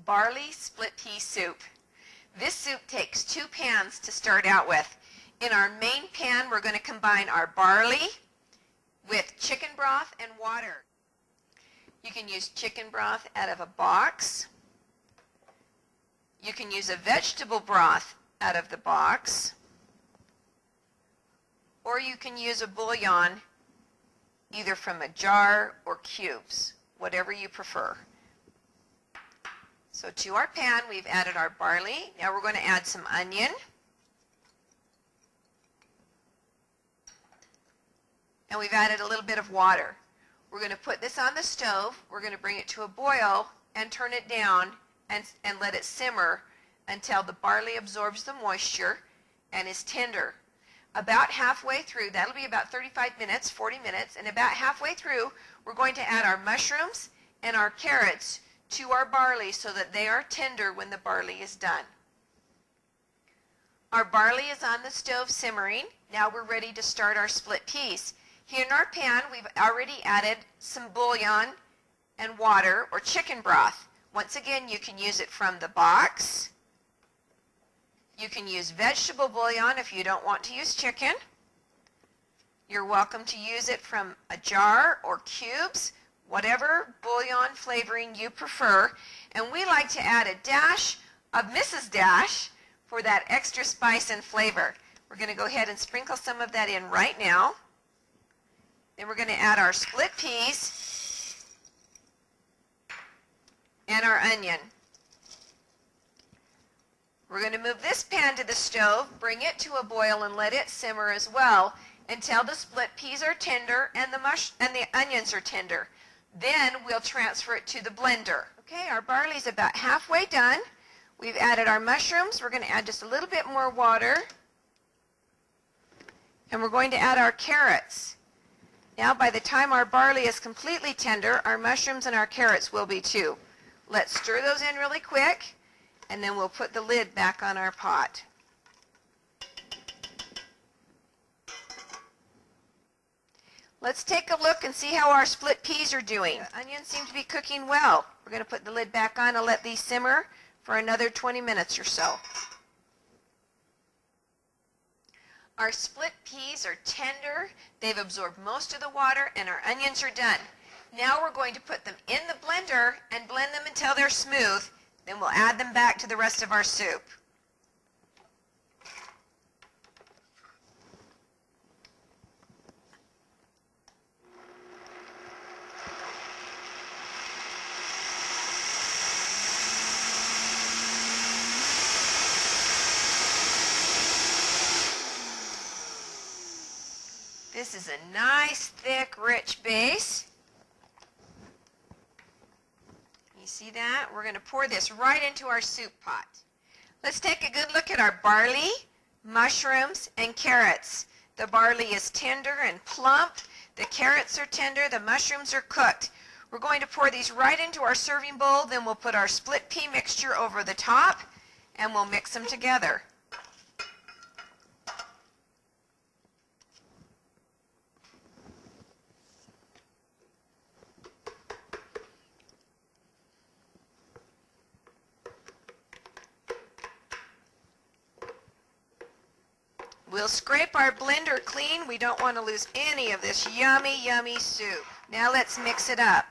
Barley Split-Pea soup. This soup takes 2 pans to start out with. In our main pan, we're going to combine our barley with chicken broth and water. You can use chicken broth out of a box. You can use a vegetable broth out of the box. Or you can use a bouillon either from a jar or cubes, whatever you prefer. So to our pan, we've added our barley. Now we're going to add some onion. And we've added a little bit of water. We're going to put this on the stove. We're going to bring it to a boil and turn it down and let it simmer until the barley absorbs the moisture and is tender. About halfway through, that'll be about 35 minutes, 40 minutes, and about halfway through, we're going to add our mushrooms and our carrots to our barley so that they are tender when the barley is done. Our barley is on the stove simmering. Now we're ready to start our split peas. Here in our pan, we've already added some bouillon and water or chicken broth. Once again, you can use it from the box. You can use vegetable bouillon if you don't want to use chicken. You're welcome to use it from a jar or cubes, whatever bouillon flavoring you prefer. And we like to add a dash of Mrs. Dash for that extra spice and flavor. We're going to go ahead and sprinkle some of that in right now. Then we're going to add our split peas and our onion. We're going to move this pan to the stove, bring it to a boil, and let it simmer as well until the split peas are tender and the onions are tender. Then we'll transfer it to the blender. Okay, our barley's about halfway done. We've added our mushrooms. We're going to add just a little bit more water. And we're going to add our carrots. Now, by the time our barley is completely tender, our mushrooms and our carrots will be too. Let's stir those in really quick, and then we'll put the lid back on our pot. Let's take a look and see how our split peas are doing. The onions seem to be cooking well. We're going to put the lid back on and let these simmer for another 20 minutes or so. Our split peas are tender. They've absorbed most of the water, and our onions are done. Now we're going to put them in the blender and blend them until they're smooth. Then we'll add them back to the rest of our soup. This is a nice, thick, rich base. You see that? We're going to pour this right into our soup pot. Let's take a good look at our barley, mushrooms, and carrots. The barley is tender and plump. The carrots are tender. The mushrooms are cooked. We're going to pour these right into our serving bowl. Then we'll put our split pea mixture over the top, and we'll mix them together. We'll scrape our blender clean. We don't want to lose any of this yummy, yummy soup. Now let's mix it up.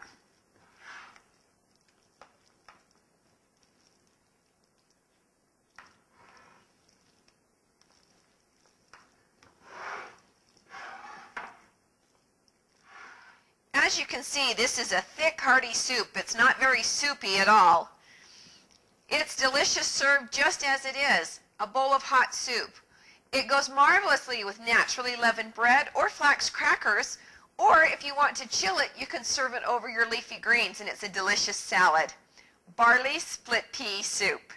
As you can see, this is a thick, hearty soup. It's not very soupy at all. It's delicious served just as it is, a bowl of hot soup. It goes marvelously with naturally leavened bread or flax crackers, or if you want to chill it, you can serve it over your leafy greens, and it's a delicious salad. Barley split pea soup.